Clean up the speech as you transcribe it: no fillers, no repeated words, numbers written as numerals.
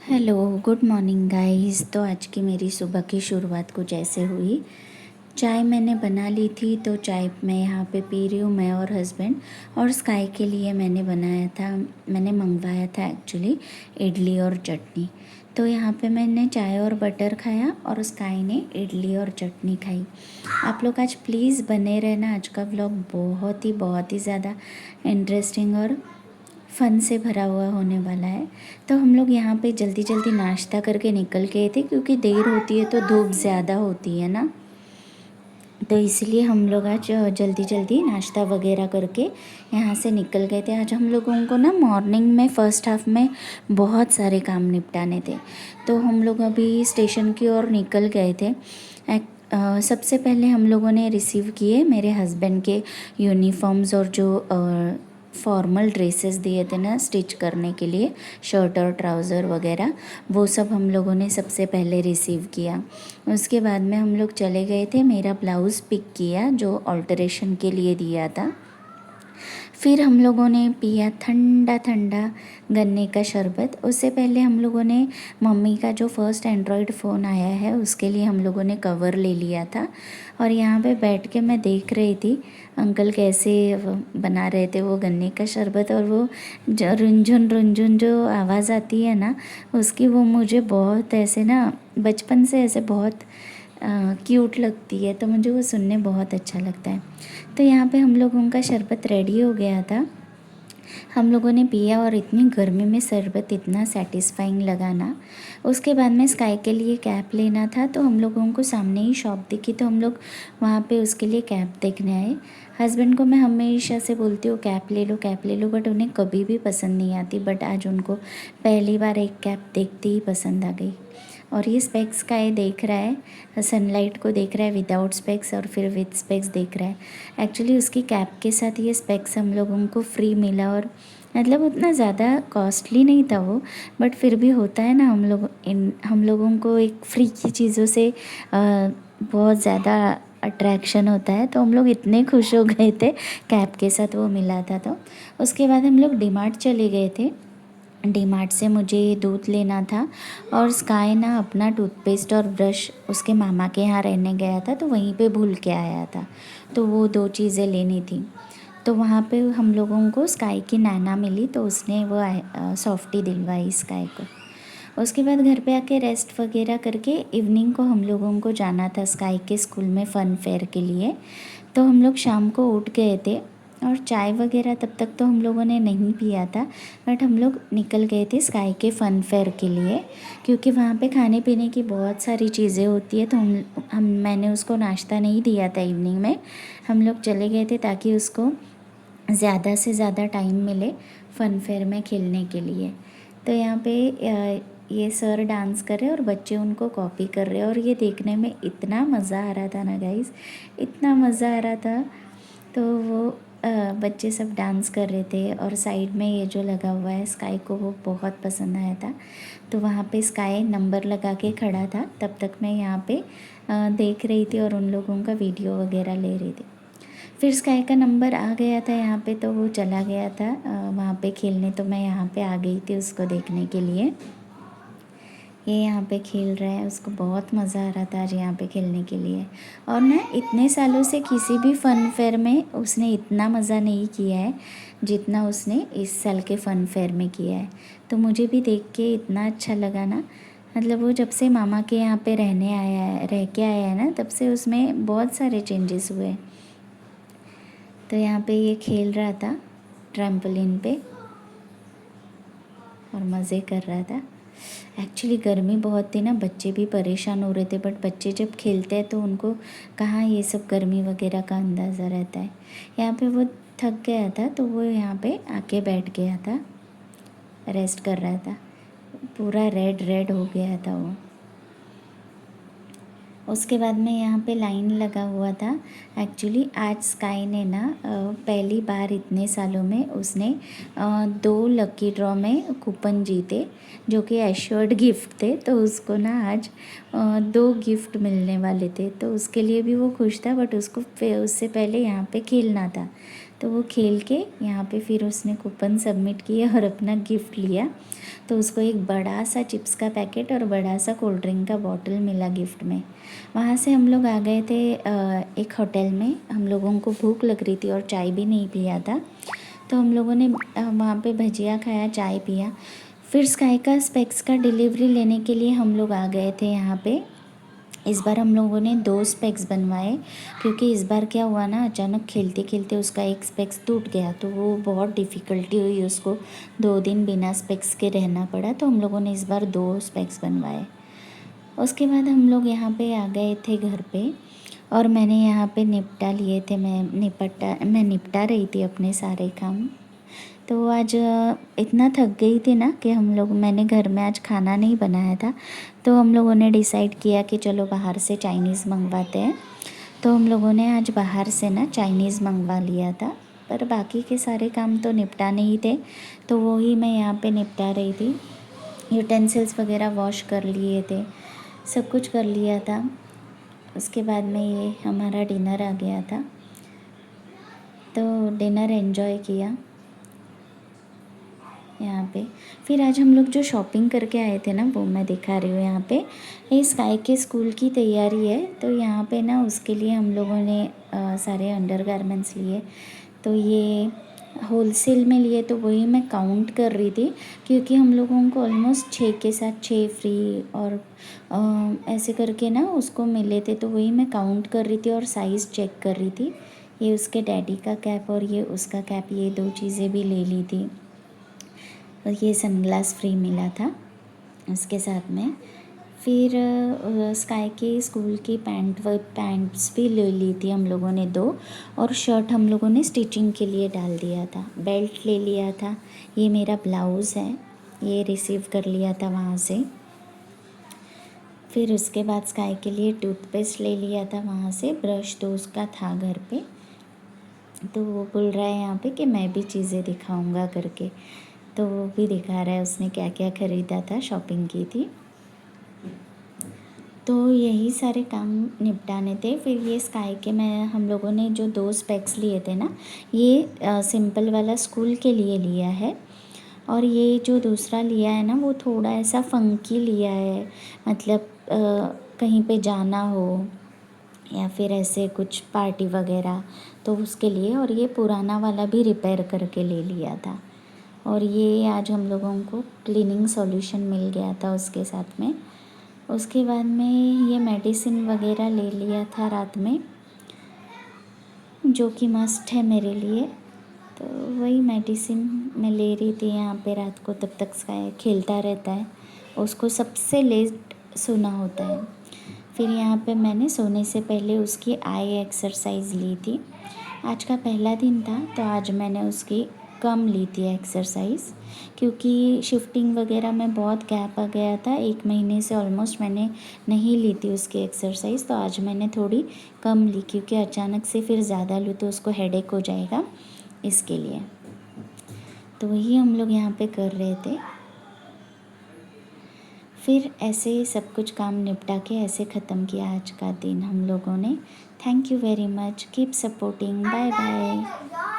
Hello, good morning guys. तो आज की मेरी सुबह की शुरुआत कुछ ऐसे हुई। चाय मैंने बना ली थी, तो चाय मैं यहाँ पे पी रही हूँ, मैं और हस्बैंड। और स्काई के लिए मैंने मंगवाया था एक्चुअली इडली और चटनी। तो यहाँ पे मैंने चाय और बटर खाया और स्काई ने इडली और चटनी खाई। आप लोग आज प्लीज़ बने रहना, आज का व्लॉग बहुत ही ज़्यादा इंटरेस्टिंग और फ़न से भरा हुआ होने वाला है। तो हम लोग यहाँ पे जल्दी जल्दी नाश्ता करके निकल गए थे, क्योंकि देर होती है तो धूप ज़्यादा होती है ना, तो इसलिए हम लोग आज जल्दी जल्दी नाश्ता वगैरह करके यहाँ से निकल गए थे। आज हम लोगों को ना मॉर्निंग में फ़र्स्ट हाफ़ में बहुत सारे काम निपटाने थे, तो हम लोग अभी स्टेशन की ओर निकल गए थे। सबसे पहले हम लोगों ने रिसीव किए मेरे हस्बैंड के यूनिफॉर्म्स और जो फॉर्मल ड्रेसेस दिए थे ना स्टिच करने के लिए, शर्ट और ट्राउज़र वगैरह, वो सब हम लोगों ने सबसे पहले रिसीव किया। उसके बाद में हम लोग चले गए थे, मेरा ब्लाउज़ पिक किया जो ऑल्टरेशन के लिए दिया था। फिर हम लोगों ने पिया ठंडा ठंडा गन्ने का शरबत। उससे पहले हम लोगों ने मम्मी का जो फर्स्ट एंड्रॉयड फ़ोन आया है उसके लिए हम लोगों ने कवर ले लिया था। और यहाँ पे बैठ के मैं देख रही थी अंकल कैसे बना रहे थे वो गन्ने का शरबत, और वो जो रुंझुन रुंझुन जो आवाज़ आती है ना उसकी, वो मुझे बहुत ऐसे ना बचपन से ऐसे बहुत क्यूट लगती है, तो मुझे वो सुनने बहुत अच्छा लगता है। तो यहाँ पे हम लोगों का शरबत रेडी हो गया था, हम लोगों ने पिया और इतनी गर्मी में शरबत इतना सेटिस्फाइंग लगा ना। उसके बाद में स्काई के लिए कैप लेना था, तो हम लोगों को सामने ही शॉप दिखी, तो हम लोग वहाँ पे उसके लिए कैप देखने आए। हस्बैंड को मैं हमेशा से बोलती हूँ कैप ले लो, बट उन्हें कभी भी पसंद नहीं आती, बट आज उनको पहली बार एक कैप देखते ही पसंद आ गई। और ये स्पेक्स का ये देख रहा है, सनलाइट को देख रहा है विदाउट स्पेक्स और फिर विद स्पेक्स देख रहा है। एक्चुअली उसकी कैप के साथ ये स्पेक्स हम लोगों को फ्री मिला, और मतलब उतना ज़्यादा कॉस्टली नहीं था वो, बट फिर भी होता है ना हम लोगों को एक फ्री की चीज़ों से बहुत ज़्यादा अट्रैक्शन होता है, तो हम लोग इतने खुश हो गए थे कैप के साथ वो मिला था। तो उसके बाद हम लोग डीमार्ट चले गए थे। डीमार्ट से मुझे दूध लेना था, और स्काई ना अपना टूथपेस्ट और ब्रश उसके मामा के यहाँ रहने गया था, तो वहीं पे भूल के आया था, तो वो 2 चीज़ें लेनी थी। तो वहाँ पे हम लोगों को स्काई की नैना मिली, तो उसने वो सॉफ्टी दिलवाई स्काई को। उसके बाद घर पे आके रेस्ट वगैरह करके इवनिंग को हम लोगों को जाना था स्काई के स्कूल में फ़न फेयर के लिए। तो हम लोग शाम को उठ गए थे, और चाय वगैरह तब तक तो हम लोगों ने नहीं पिया था, बट हम लोग निकल गए थे स्काई के फ़न फेयर के लिए, क्योंकि वहाँ पे खाने पीने की बहुत सारी चीज़ें होती है। तो मैंने उसको नाश्ता नहीं दिया था इवनिंग में, हम लोग चले गए थे ताकि उसको ज़्यादा से ज़्यादा टाइम मिले फ़न फेयर में खेलने के लिए। तो यहाँ पे ये सर डांस कर रहे और बच्चे उनको कॉपी कर रहे, और ये देखने में इतना मज़ा आ रहा था ना गाइस, इतना मज़ा आ रहा था। तो वो बच्चे सब डांस कर रहे थे, और साइड में ये जो लगा हुआ है स्काई को वो बहुत पसंद आया था, तो वहाँ पे स्काई नंबर लगा के खड़ा था। तब तक मैं यहाँ पे देख रही थी और उन लोगों का वीडियो वगैरह ले रही थी। फिर स्काई का नंबर आ गया था यहाँ पे, तो वो चला गया था वहाँ पे खेलने, तो मैं यहाँ पे आ गई थी उसको देखने के लिए। ये यहाँ पे खेल रहा है, उसको बहुत मज़ा आ रहा था आज यहाँ पे खेलने के लिए। और ना इतने सालों से किसी भी फ़न फेयर में उसने इतना मज़ा नहीं किया है जितना उसने इस साल के फ़न फेयर में किया है, तो मुझे भी देख के इतना अच्छा लगा ना। मतलब वो जब से मामा के यहाँ पे रह के आया है ना, तब से उसमें बहुत सारे चेंजेस हुए। तो यहाँ पे ये खेल रहा था ट्रैम्पोलिन पे और मज़े कर रहा था। एक्चुअली गर्मी बहुत थी ना, बच्चे भी परेशान हो रहे थे, बट बच्चे जब खेलते हैं तो उनको कहाँ ये सब गर्मी वगैरह का अंदाज़ा रहता है। यहाँ पे वो थक गया था, तो वो यहाँ पे आके बैठ गया था, रेस्ट कर रहा था। पूरा रेड रेड हो गया था वो। उसके बाद में यहाँ पे लाइन लगा हुआ था। एक्चुअली आज स्काई ने ना पहली बार इतने सालों में उसने 2 लकी ड्रॉ में कूपन जीते, जो कि एश्योर्ड गिफ्ट थे, तो उसको ना आज 2 गिफ्ट मिलने वाले थे, तो उसके लिए भी वो खुश था, बट उसको उससे पहले यहाँ पे खेलना था। तो वो खेल के यहाँ पे फिर उसने कूपन सबमिट किया और अपना गिफ्ट लिया। तो उसको एक बड़ा सा चिप्स का पैकेट और बड़ा सा कोल्ड ड्रिंक का बॉटल मिला गिफ्ट में। वहाँ से हम लोग आ गए थे एक होटल में। हम लोगों को भूख लग रही थी और चाय भी नहीं पिया था, तो हम लोगों ने वहाँ पे भजिया खाया, चाय पिया। फिर स्काई का स्पेक्स का डिलीवरी लेने के लिए हम लोग आ गए थे यहाँ पे। इस बार हम लोगों ने 2 स्पेक्स बनवाए, क्योंकि इस बार क्या हुआ ना, अचानक खेलते खेलते उसका एक स्पेक्स टूट गया, तो वो बहुत डिफ़िकल्टी हुई उसको, 2 दिन बिना स्पेक्स के रहना पड़ा। तो हम लोगों ने इस बार 2 स्पेक्स बनवाए। उसके बाद हम लोग यहाँ पे आ गए थे घर पे, और मैंने यहाँ पे निपटा लिए थे, मैं निपटा रही थी अपने सारे काम। तो आज इतना थक गई थी ना कि मैंने घर में आज खाना नहीं बनाया था, तो हम लोगों ने डिसाइड किया कि चलो बाहर से चाइनीज़ मंगवाते हैं। तो हम लोगों ने आज बाहर से ना चाइनीज़ मंगवा लिया था, पर बाकी के सारे काम तो निपटाने ही थे, तो वो ही मैं यहाँ पे निपटा रही थी। यूटेंसिल्स वगैरह वॉश कर लिए थे, सब कुछ कर लिया था। उसके बाद में ये हमारा डिनर आ गया था, तो डिनर एंजॉय किया यहाँ पे। फिर आज हम लोग जो शॉपिंग करके आए थे ना, वो मैं दिखा रही हूँ यहाँ पे। ये स्काई के स्कूल की तैयारी है, तो यहाँ पे ना उसके लिए हम लोगों ने सारे अंडरगारमेंट्स लिए। तो ये होलसेल में लिए, तो वही मैं काउंट कर रही थी, क्योंकि हम लोगों को ऑलमोस्ट 6 के साथ 6 फ्री और ऐसे करके ना उसको मिले थे, तो वही मैं काउंट कर रही थी और साइज़ चेक कर रही थी। ये उसके डैडी का कैप और ये उसका कैप, ये 2 चीज़ें भी ले ली थी। और ये सनग्लास फ्री मिला था उसके साथ में। फिर स्काई के स्कूल की पैंट्स भी ले ली थी हम लोगों ने 2, और शर्ट हम लोगों ने स्टिचिंग के लिए डाल दिया था। बेल्ट ले लिया था, ये मेरा ब्लाउज़ है, ये रिसीव कर लिया था वहाँ से। फिर उसके बाद स्काई के लिए टूथपेस्ट ले लिया था वहाँ से, ब्रश तो उसका था घर पे। तो वो बोल रहा है यहाँ पे कि मैं भी चीज़ें दिखाऊंगा करके, तो वो भी दिखा रहा है उसने क्या क्या ख़रीदा था, शॉपिंग की थी। तो यही सारे काम निपटाने थे। फिर ये स्काई के हम लोगों ने जो 2 स्पेक्स लिए थे ना, ये सिंपल वाला स्कूल के लिए लिया है, और ये जो दूसरा लिया है ना, वो थोड़ा ऐसा फंकी लिया है, मतलब कहीं पे जाना हो या फिर ऐसे कुछ पार्टी वगैरह, तो उसके लिए। और ये पुराना वाला भी रिपेयर करके ले लिया था। और ये आज हम लोगों को क्लीनिंग सॉल्यूशन मिल गया था उसके साथ में। उसके बाद में ये मेडिसिन वगैरह ले लिया था रात में, जो कि मस्ट है मेरे लिए। तो वही मेडिसिन मैं ले रही थी यहाँ पे रात को, तब तक स्काई खेलता रहता है, उसको सबसे लेट सोना होता है। फिर यहाँ पे मैंने सोने से पहले उसकी आई एक्सरसाइज ली थी। आज का पहला दिन था, तो आज मैंने उसकी कम ली थी एक्सरसाइज, क्योंकि शिफ्टिंग वगैरह में बहुत गैप आ गया था, 1 महीने से ऑलमोस्ट मैंने नहीं ली थी उसकी एक्सरसाइज। तो आज मैंने थोड़ी कम ली, क्योंकि अचानक से फिर ज़्यादा लूँ तो उसको हेडेक हो जाएगा, इसके लिए। तो वही हम लोग यहाँ पे कर रहे थे। फिर ऐसे सब कुछ काम निपटा के ऐसे ख़त्म किया आज का दिन हम लोगों ने। Thank you very much, keep supporting, bye bye.